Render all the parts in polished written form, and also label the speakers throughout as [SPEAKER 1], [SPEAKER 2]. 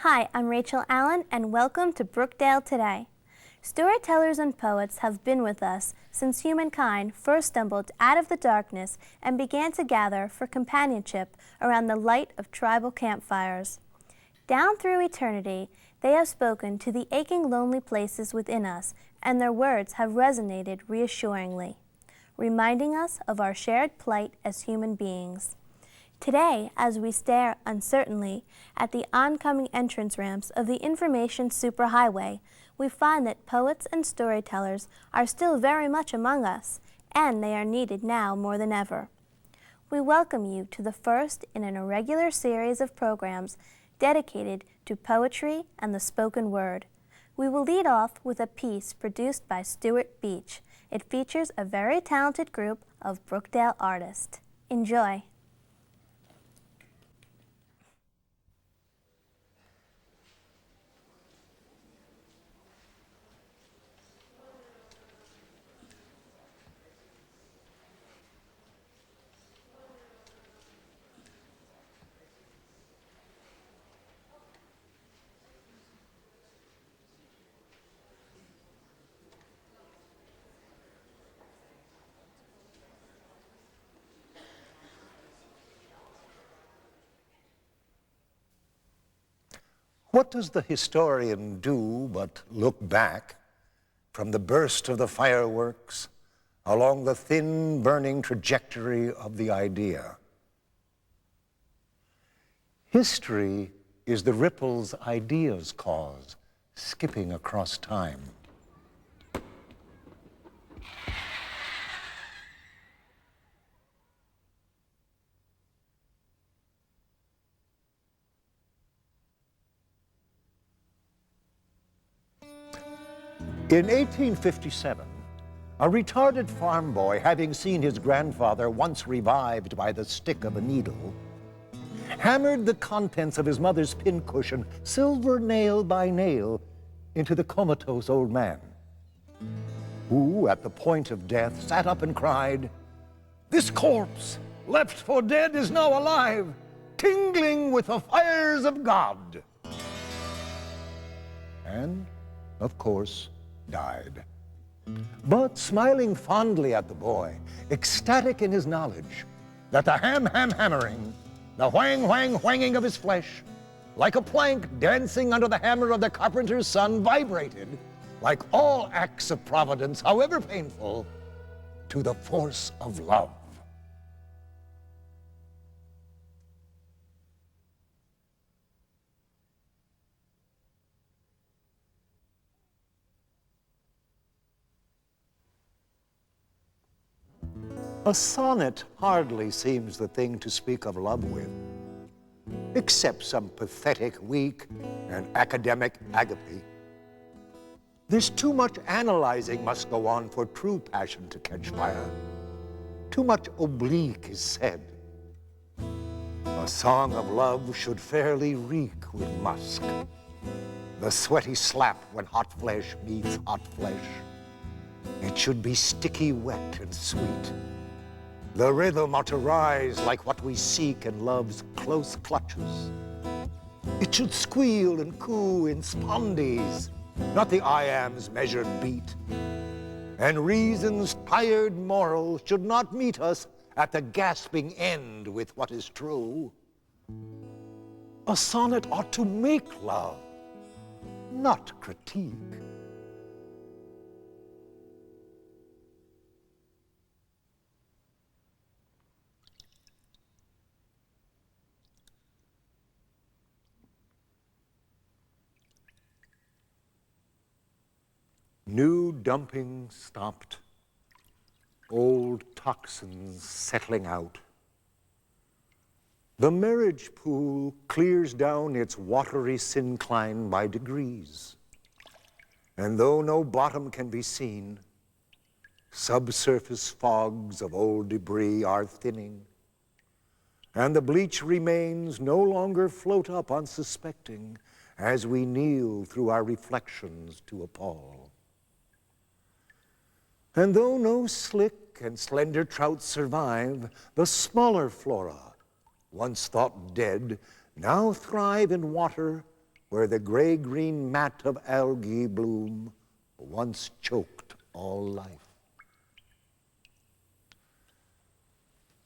[SPEAKER 1] Hi, I'm Rachel Allen, and welcome to Brookdale Today. Storytellers and poets have been with us since humankind first stumbled out of the darkness and began to gather for companionship around the light of tribal campfires. Down through eternity, they have spoken to the aching, lonely places within us, and their words have resonated reassuringly, reminding us of our shared plight as human beings. Today, as we stare uncertainly at the oncoming entrance ramps of the information superhighway, we find that poets and storytellers are still very much among us, and they are needed now more than ever. We welcome you to the first in an irregular series of programs dedicated to poetry and the spoken word. We will lead off with a piece produced by Stuart Beach. It features a very talented group of Brookdale artists. Enjoy.
[SPEAKER 2] What does the historian do but look back from the burst of the fireworks along the thin, burning trajectory of the idea? History is the ripples ideas cause, skipping across time. In 1857, a retarded farm boy, having seen his grandfather once revived by the stick of a needle, hammered the contents of his mother's pincushion, silver nail by nail, into the comatose old man, who, at the point of death, sat up and cried, "This corpse, left for dead, is now alive, tingling with the fires of God." And, of course, died. But smiling fondly at the boy, ecstatic in his knowledge that the hammering, the whanging of his flesh, like a plank dancing under the hammer of the carpenter's son, vibrated, like all acts of providence, however painful, to the force of love. A sonnet hardly seems the thing to speak of love with, except some pathetic, weak, and academic agape. There's too much analyzing must go on for true passion to catch fire. Too much oblique is said. A song of love should fairly reek with musk. The sweaty slap when hot flesh meets hot flesh. It should be sticky wet and sweet. The rhythm ought to rise like what we seek in love's close clutches. It should squeal and coo in spondees, not the I am's measured beat. And reason's tired moral should not meet us at the gasping end with what is true. A sonnet ought to make love, not critique. New dumping stopped, old toxins settling out. The marriage pool clears down its watery syncline by degrees. And though no bottom can be seen, subsurface fogs of old debris are thinning, and the bleach remains no longer float up unsuspecting as we kneel through our reflections to appall. And though no slick and slender trout survive, the smaller flora, once thought dead, now thrive in water where the gray-green mat of algae bloom once choked all life.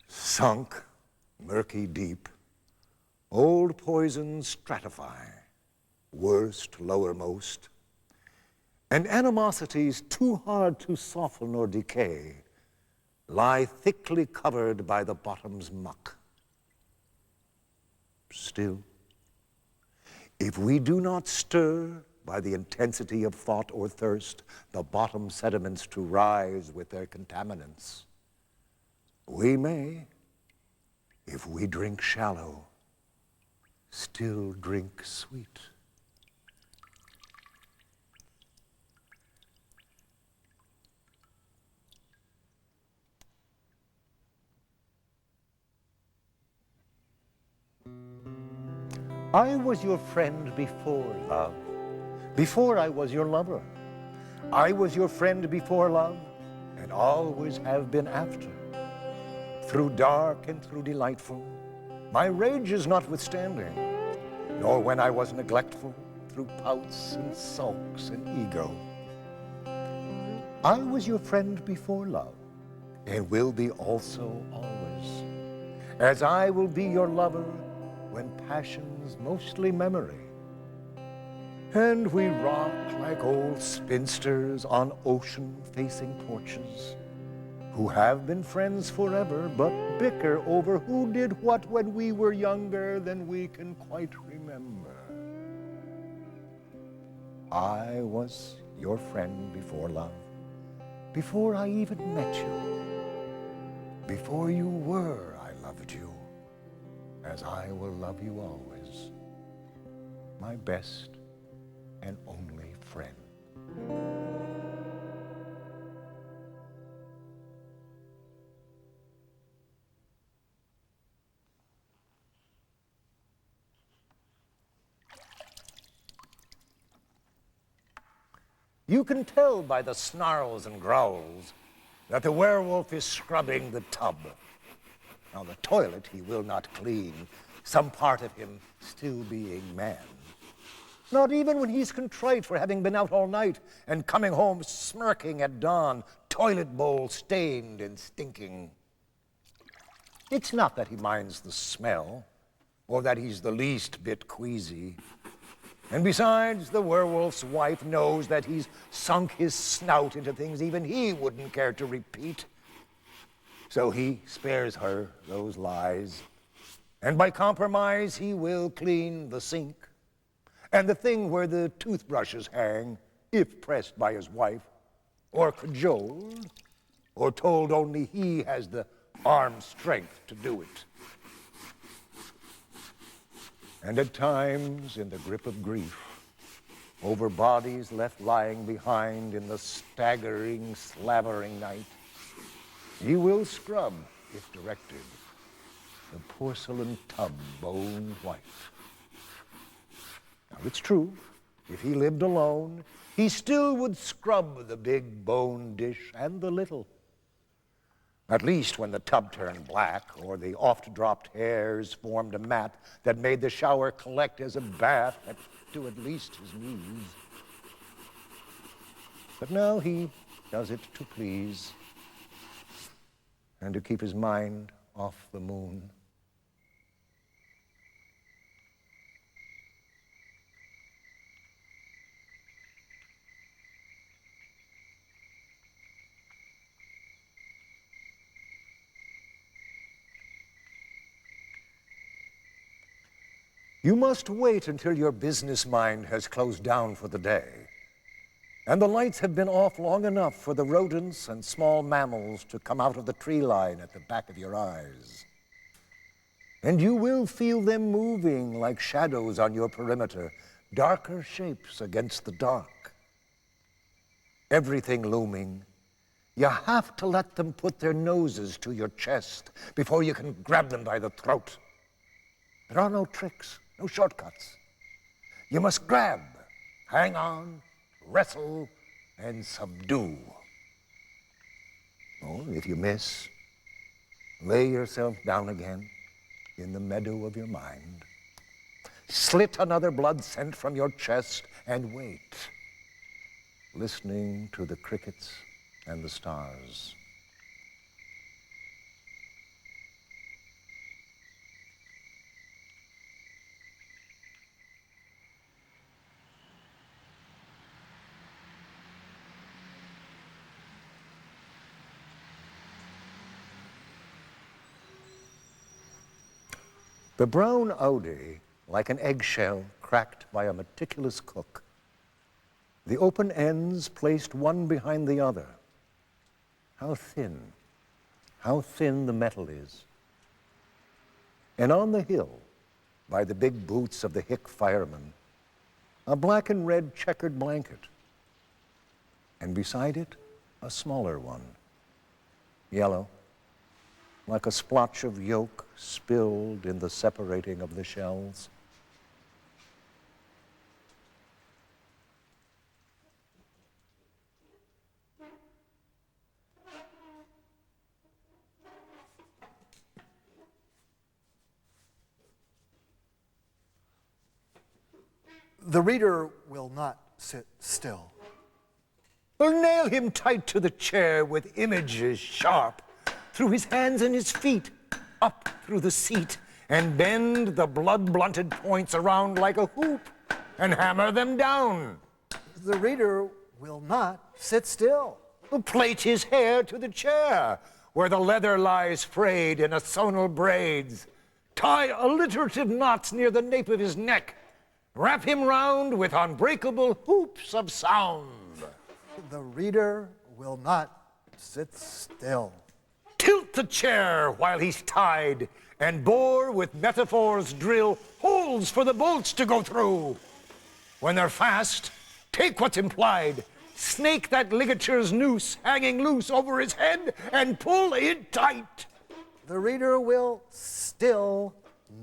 [SPEAKER 2] Sunk, murky deep, old poisons stratify, worst lowermost, and animosities too hard to soften or decay lie thickly covered by the bottom's muck. Still, if we do not stir by the intensity of thought or thirst the bottom sediments to rise with their contaminants, we may, if we drink shallow, still drink sweet. I was your friend before love, before I was your lover. I was your friend before love, and always have been after. Through dark and through delightful, my rages notwithstanding, nor when I was neglectful, through pouts and sulks and ego. I was your friend before love, and will be also always, as I will be your lover when passion's mostly memory, and we rock like old spinsters on ocean-facing porches, who have been friends forever, but bicker over who did what when we were younger than we can quite remember. I was your friend before love, before I even met you, before you were, I loved you, as I will love you always, my best and only friend. You can tell by the snarls and growls that the werewolf is scrubbing the tub. Now, the toilet he will not clean, some part of him still being man. Not even when he's contrite for having been out all night and coming home smirking at dawn, toilet bowl stained and stinking. It's not that he minds the smell, or that he's the least bit queasy. And besides, the werewolf's wife knows that he's sunk his snout into things even he wouldn't care to repeat. So he spares her those lies, and by compromise he will clean the sink and the thing where the toothbrushes hang, if pressed by his wife, or cajoled, or told only he has the arm strength to do it. And at times, in the grip of grief, over bodies left lying behind in the staggering, slavering night, he will scrub, if directed, the porcelain tub bone white. Now, it's true, if he lived alone, he still would scrub the big bone dish and the little. At least when the tub turned black, or the oft-dropped hairs formed a mat that made the shower collect as a bath to at least his knees. But now he does it to please, and to keep his mind off the moon. You must wait until your business mind has closed down for the day, and the lights have been off long enough for the rodents and small mammals to come out of the tree line at the back of your eyes. And you will feel them moving like shadows on your perimeter, darker shapes against the dark. Everything looming, you have to let them put their noses to your chest before you can grab them by the throat. There are no tricks, no shortcuts. You must grab, hang on, wrestle, and subdue. Or if you miss, lay yourself down again in the meadow of your mind. Slit another blood scent from your chest and wait, listening to the crickets and the stars. The brown Audi, like an eggshell cracked by a meticulous cook, the open ends placed one behind the other. How thin the metal is. And on the hill, by the big boots of the hick fireman, a black and red checkered blanket. And beside it, a smaller one, yellow, like a splotch of yolk spilled in the separating of the shells.
[SPEAKER 3] The reader will not sit still.
[SPEAKER 2] Or nail him tight to the chair with images sharp, through his hands and his feet, up through the seat, and bend the blood-blunted points around like a hoop, and hammer them down.
[SPEAKER 3] The reader will not sit still.
[SPEAKER 2] Or plait his hair to the chair, where the leather lies frayed in autumnal braids. Tie alliterative knots near the nape of his neck. Wrap him round with unbreakable hoops of sound.
[SPEAKER 3] The reader will not sit still.
[SPEAKER 2] Tilt the chair while he's tied, and bore with metaphors drill holes for the bolts to go through. When they're fast, take what's implied, snake that ligature's noose hanging loose over his head, and pull it tight.
[SPEAKER 3] The reader will still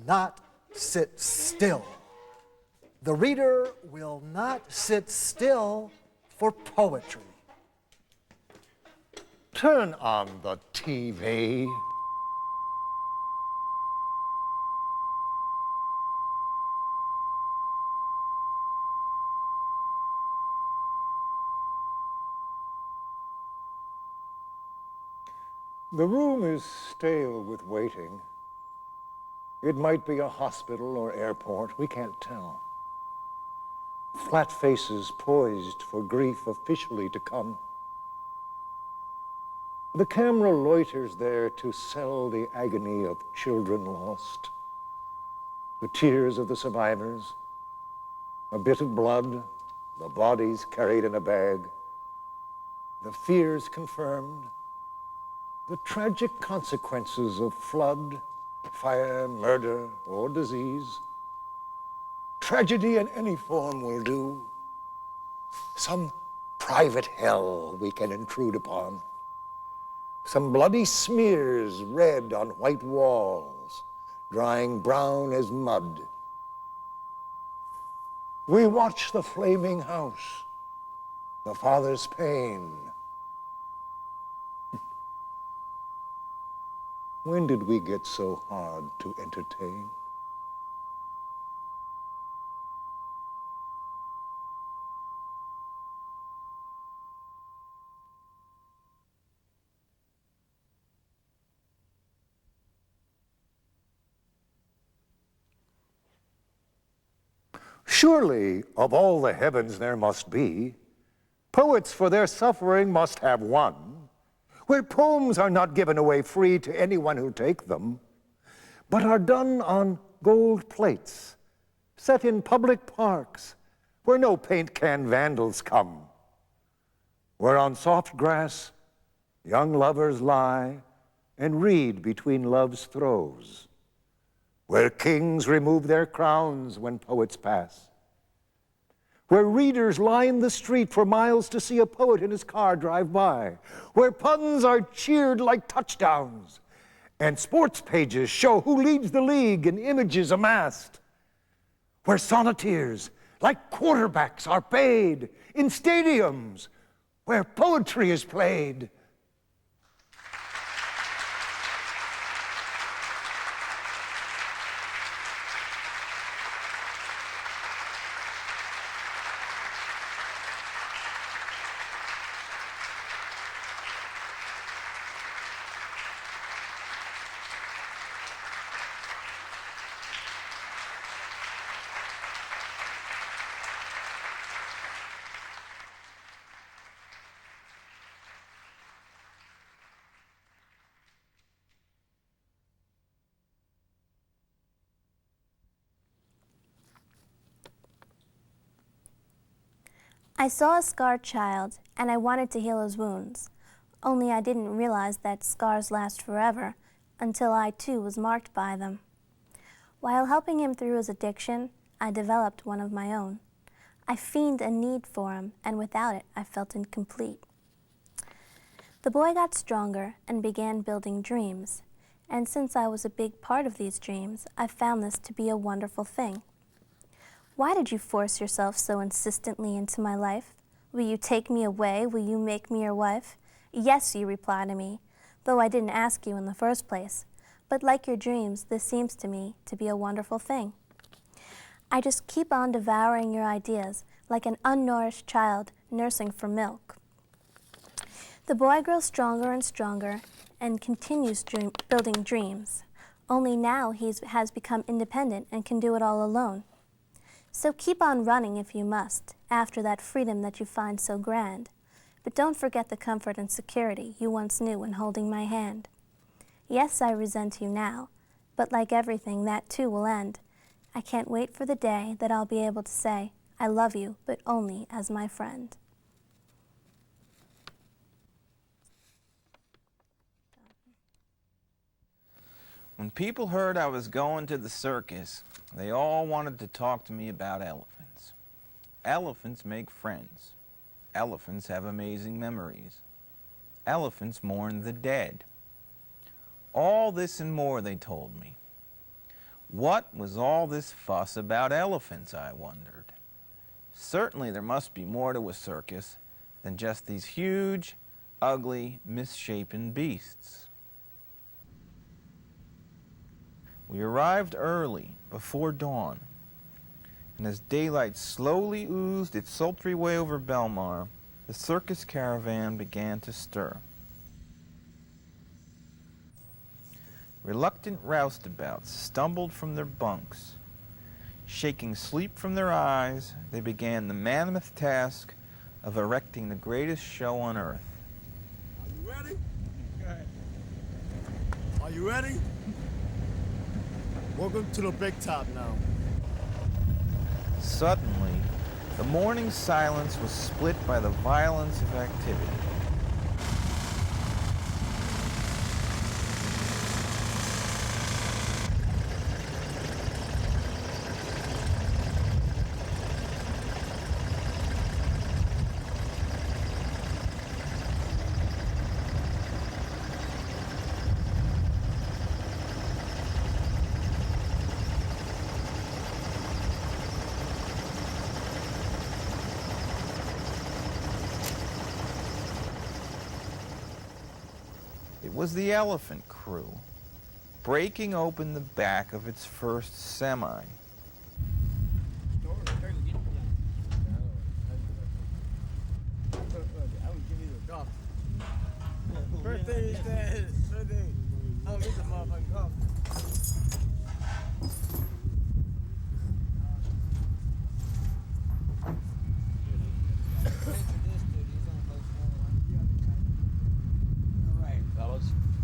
[SPEAKER 3] not sit still. The reader will not sit still for poetry.
[SPEAKER 2] Turn on the TV. The room is stale with waiting. It might be a hospital or airport, we can't tell. Flat faces poised for grief officially to come. The camera loiters there to sell the agony of children lost, the tears of the survivors, a bit of blood, the bodies carried in a bag, the fears confirmed, the tragic consequences of flood, fire, murder, or disease. Tragedy in any form will do. Some private hell we can intrude upon. Some bloody smears red on white walls, drying brown as mud. We watch the flaming house, the father's pain. When did we get so hard to entertain? Surely, of all the heavens there must be, poets for their suffering must have one, where poems are not given away free to anyone who take them, but are done on gold plates, set in public parks, where no paint can vandals come, where on soft grass young lovers lie and read between love's throes, where kings remove their crowns when poets pass, where readers line the street for miles to see a poet in his car drive by, where puns are cheered like touchdowns, and sports pages show who leads the league in images amassed, where sonneteers like quarterbacks are paid in stadiums where poetry is played.
[SPEAKER 1] I saw a scarred child, and I wanted to heal his wounds. Only I didn't realize that scars last forever until I too was marked by them. While helping him through his addiction, I developed one of my own. I feigned a need for him, and without it, I felt incomplete. The boy got stronger and began building dreams, and since I was a big part of these dreams, I found this to be a wonderful thing. Why did you force yourself so insistently into my life? Will you take me away? Will you make me your wife? Yes, you reply to me, though I didn't ask you in the first place. But like your dreams, this seems to me to be a wonderful thing. I just keep on devouring your ideas like an unnourished child nursing for milk. The boy grows stronger and stronger and continues building dreams. Only now he has become independent and can do it all alone. So keep on running if you must, after that freedom that you find so grand. But don't forget the comfort and security you once knew when holding my hand. Yes, I resent you now, but like everything, that too will end. I can't wait for the day that I'll be able to say, I love you, but only as my friend.
[SPEAKER 4] When people heard I was going to the circus, they all wanted to talk to me about elephants. Elephants make friends. Elephants have amazing memories. Elephants mourn the dead. All this and more, they told me. What was all this fuss about elephants, I wondered. Certainly there must be more to a circus than just these huge, ugly, misshapen beasts. We arrived early, before dawn, and as daylight slowly oozed its sultry way over Belmar, the circus caravan began to stir. Reluctant roustabouts stumbled from their bunks. Shaking sleep from their eyes, they began the mammoth task of erecting the greatest show on earth.
[SPEAKER 5] Are you ready? Are you ready? Welcome to the big top now.
[SPEAKER 4] Suddenly, the morning silence was split by the violence of activity. It was the elephant crew, breaking open the back of its first semi.
[SPEAKER 5] Birthday, Dad. Birthday. I don't get the motherfucking coffee.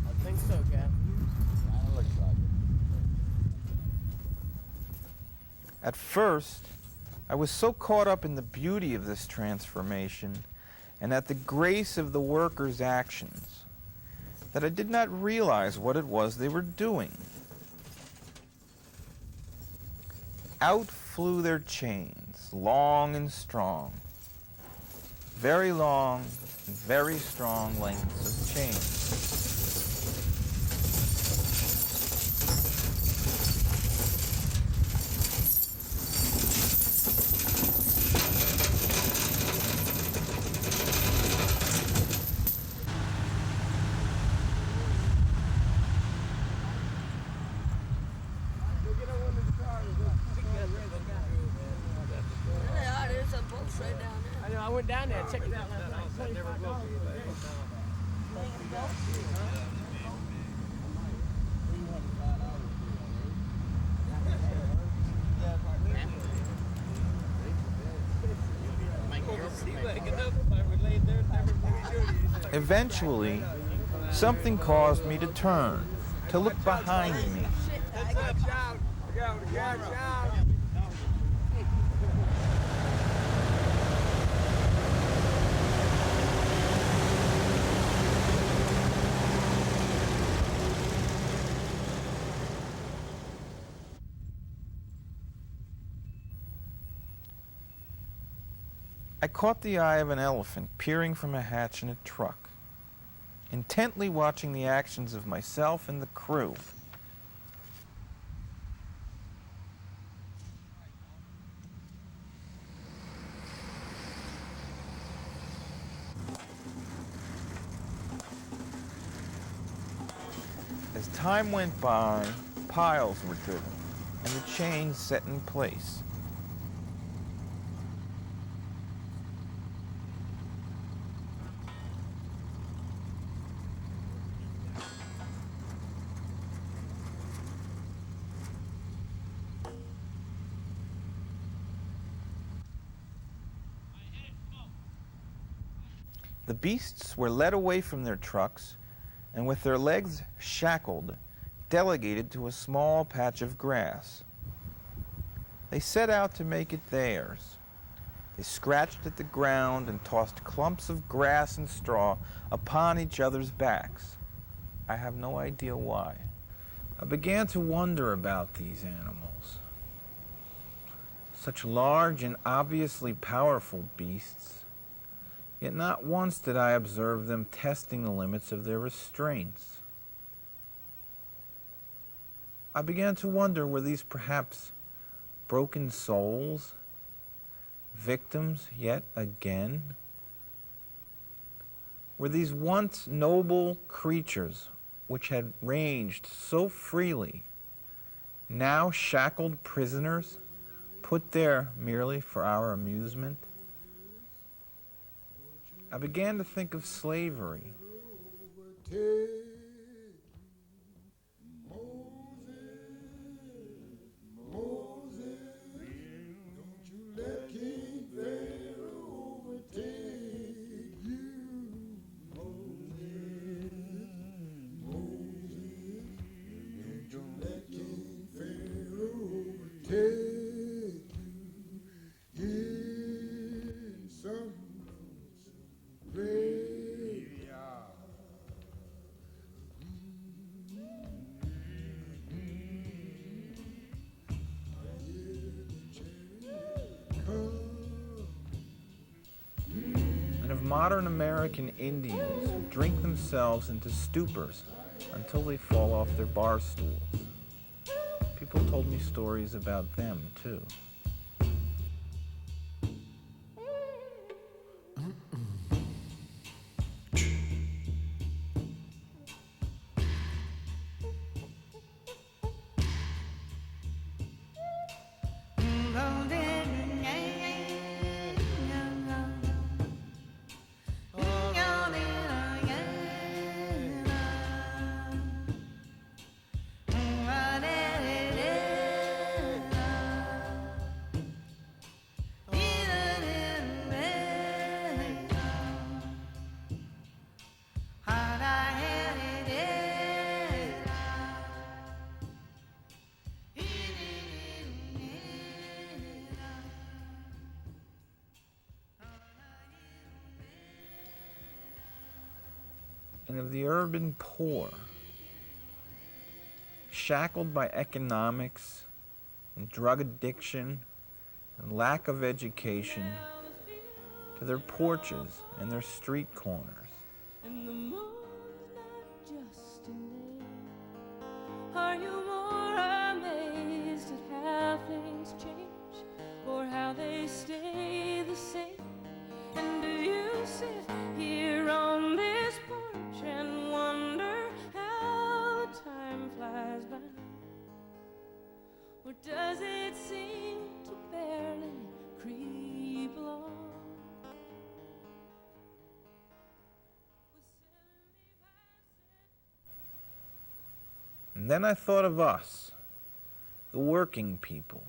[SPEAKER 5] I think so, Cap.
[SPEAKER 4] At first, I was so caught up in the beauty of this transformation and at the grace of the workers' actions that I did not realize what it was they were doing. Out flew their chains, long and strong, very long and very strong lengths of chain.
[SPEAKER 5] I went down there, checked it out last night.
[SPEAKER 4] Eventually, something caused me to turn, to look behind me. I caught the eye of an elephant peering from a hatch in a truck, intently watching the actions of myself and the crew. As time went by, piles were driven and the chains set in place. The beasts were led away from their trucks and with their legs shackled, delegated to a small patch of grass. They set out to make it theirs. They scratched at the ground and tossed clumps of grass and straw upon each other's backs. I have no idea why. I began to wonder about these animals. Such large and obviously powerful beasts, yet not once did I observe them testing the limits of their restraints. I began to wonder, were these perhaps broken souls, victims yet again? Were these once noble creatures which had ranged so freely, now shackled prisoners, put there merely for our amusement? I began to think of slavery. And of modern American Indians who drink themselves into stupors until they fall off their bar stools. People told me stories about them, too. And of the urban poor, shackled by economics and drug addiction and lack of education, to their porches and their street corners.
[SPEAKER 6] And the moon's not just in there. Are you more amazed at how things change, or how they stay the same? And do you sit here on this porch and wonder how the time flies by? Or does it seem to barely creep along?
[SPEAKER 4] And then I thought of us, the working people,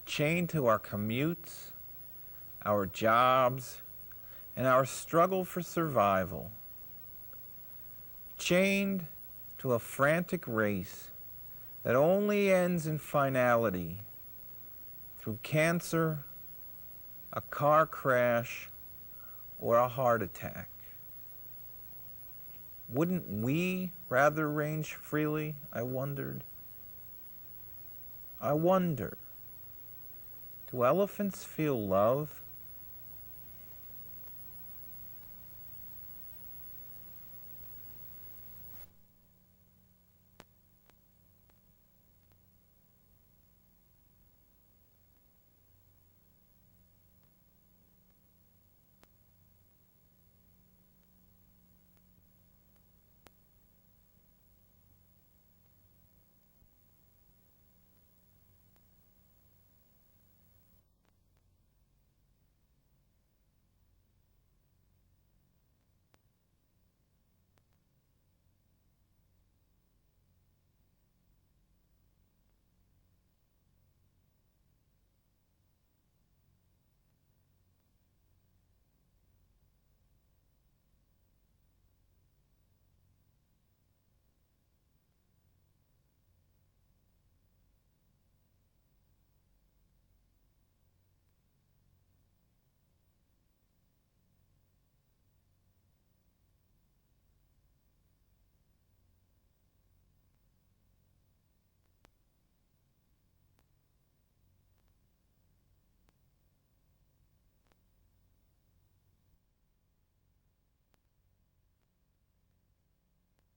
[SPEAKER 4] chained to our commutes, our jobs, and our struggle for survival, chained to a frantic race that only ends in finality through cancer, a car crash, or a heart attack. Wouldn't we rather range freely, I wondered? I wonder, do elephants feel love?